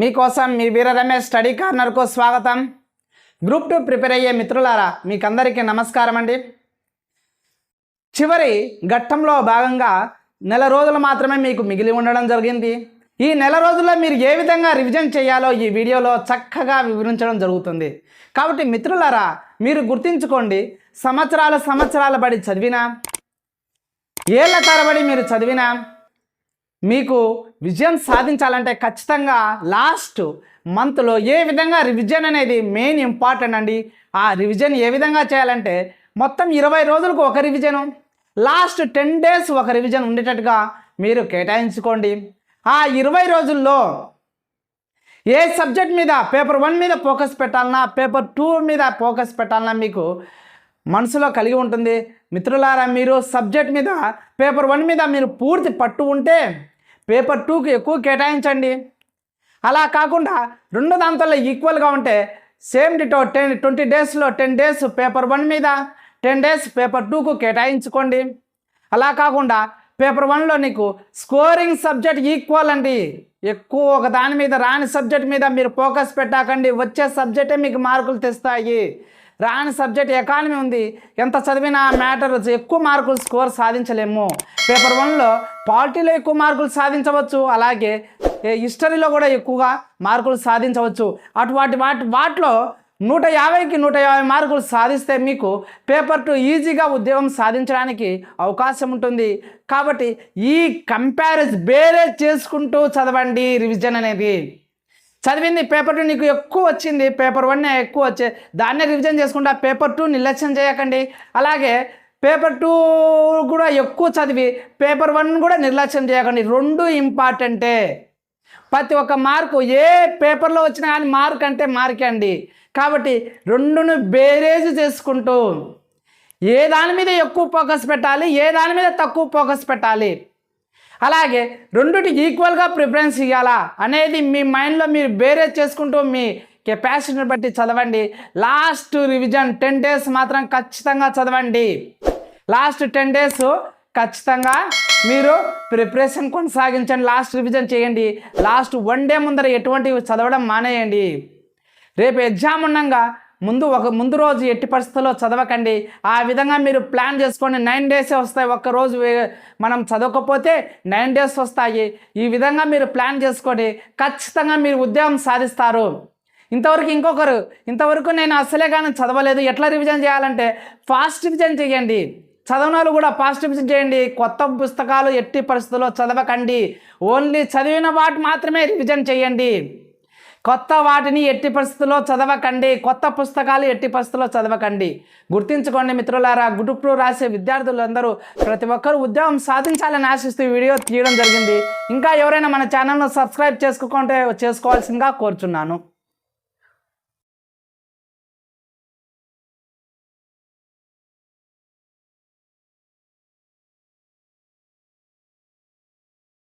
మీకోసం మీ వీర రమేష్ స్టడీ కార్నర్కు స్వాగతం. Group 2 prepare అయ్యే మిత్రులారా మీకందరికీ నమస్కారం అండి. చివరి ఘట్టంలో భాగంగా నెల రోజులు మాత్రమే మీకు మిగిలి ఉండడం జరిగింది. ఈ నెల రోజుల్లో మీరు ఏ విధంగా రివిజన్ చేయాలో ఈ వీడియోలో చక్కగా వివరించడం జరుగుతుంది. కాబట్టి మిత్రులారా మీరు గుర్తుంచుకోండి, సంవత్సరాల బడి చదివినా, ఏళ్ల తరబడి మీరు చదివినా మీకు విజయం సాధించాలంటే ఖచ్చితంగా లాస్ట్ మంత్లో ఏ విధంగా రివిజన్ అనేది మెయిన్ ఇంపార్టెంట్ అండి. ఆ రివిజన్ ఏ విధంగా చేయాలంటే మొత్తం 20 రోజులకు ఒక రివిజను, లాస్ట్ 10 days ఒక రివిజన్ ఉండేటట్టుగా మీరు కేటాయించుకోండి. ఆ 20 రోజుల్లో ఏ సబ్జెక్ట్ మీద పేపర్ 1 మీద ఫోకస్ పెట్టాలన్నా, పేపర్ 2 మీద ఫోకస్ పెట్టాలన్నా మీకు మనసులో కలిగి ఉంటుంది. మిత్రులారా మీరు సబ్జెక్ట్ మీద పేపర్ 1 మీద మీరు పూర్తి పట్టు ఉంటే పేపర్ 2కి ఎక్కువ కేటాయించండి. అలా కాకుండా రెండు దాంట్లో ఈక్వల్గా ఉంటే సేమ్ డిటో 20 daysలో 10 days పేపర్ 1 మీద, 10 days పేపర్ 2కు కేటాయించుకోండి. అలా కాకుండా పేపర్ 1లో నీకు స్కోరింగ్ సబ్జెక్ట్ ఈక్వల్ అండి. ఎక్కువ ఒక దాని మీద రాని సబ్జెక్ట్ మీద మీరు ఫోకస్ పెట్టాకండి. వచ్చే సబ్జెక్టే మీకు మార్కులు తెస్తాయి. రాని సబ్జెక్ట్ ఎకానమీ ఉంది, ఎంత చదివినా మ్యాటర్, ఎక్కువ మార్కులు స్కోర్ సాధించలేము. పేపర్ 1లో పాలిటీలో ఎక్కువ మార్కులు సాధించవచ్చు, అలాగే హిస్టరీలో కూడా ఎక్కువగా మార్కులు సాధించవచ్చు. వాటిలో 150కి 150 మార్కులు సాధిస్తే మీకు పేపర్ 2 ఈజీగా ఉద్యోగం సాధించడానికి అవకాశం ఉంటుంది. కాబట్టి ఈ బేరేజ్ చేసుకుంటూ చదవండి. రివిజన్ అనేది చదివింది పేపర్ 2 నీకు ఎక్కువ వచ్చింది, పేపర్ 1 ఎక్కువ వచ్చే దాన్నే రివిజన్ చేసుకుంటా పేపర్ 2 నిర్లక్ష్యం చేయకండి. అలాగే పేపర్ 2 కూడా ఎక్కువ చదివి పేపర్ 1 కూడా నిర్లక్ష్యం చేయకండి. రెండు ఇంపార్టెంటే. ప్రతి ఒక్క మార్కు ఏ పేపర్లో వచ్చినా కానీ మార్క్ అంటే మార్కే అండి. కాబట్టి రెండును బేరేజ్ చేసుకుంటూ ఏ దాని మీద ఎక్కువ ఫోకస్ పెట్టాలి, ఏ దాని మీద తక్కువ ఫోకస్ పెట్టాలి, అలాగే రెండుటికి ఈక్వల్గా ప్రిఫరెన్స్ ఇవ్వాలా అనేది మీ మైండ్లో మీరు బేరేజ్ చేసుకుంటూ మీ కెపాసిటీని బట్టి చదవండి. లాస్ట్ రివిజన్ 10 days మాత్రం ఖచ్చితంగా చదవండి. లాస్ట్ 10 days ఖచ్చితంగా మీరు ప్రిపరేషన్ కొనసాగించండి. లాస్ట్ రివిజన్ చేయండి. లాస్ట్ 1 day ముందర ఎటువంటివి చదవడం మానేయండి. రేపు ఎగ్జామ్ ఉండగా ముందు రోజు ఎట్టి పరిస్థితుల్లో చదవకండి. ఆ విధంగా మీరు ప్లాన్ చేసుకోండి. 9 days వస్తాయి. ఒక్కరోజు మనం చదవకపోతే 9 days వస్తాయి. ఈ విధంగా మీరు ప్లాన్ చేసుకోండి. ఖచ్చితంగా మీరు ఉద్యోగం సాధిస్తారు. ఇంతవరకు నేను అసలే కానీ చదవలేదు, ఎట్లా రివిజన్ చేయాలంటే ఫాస్ట్ రివిజన్ చేయండి. చదవనాలు కూడా ఫాస్ట్ రివిజన్ చేయండి. కొత్త పుస్తకాలు ఎట్టి పరిస్థితుల్లో చదవకండి. ఓన్లీ చదివిన వాటి మాత్రమే రివిజన్ చేయండి. కొత్త వాటిని ఎట్టి పరిస్థితుల్లో చదవకండి. కొత్త పుస్తకాలు ఎట్టి పరిస్థితుల్లో చదవకండి. గుర్తుంచుకోండి మిత్రులారా, గ్రూప్ 2 రాసే విద్యార్థులందరూ ప్రతి ఒక్కరూ ఉద్యోగం సాధించాలని ఆశిస్తూ వీడియో తీయడం జరిగింది. ఇంకా ఎవరైనా మన ఛానల్ను సబ్స్క్రైబ్ చేసుకోవాల్సిందిగా కోరుచున్నాను.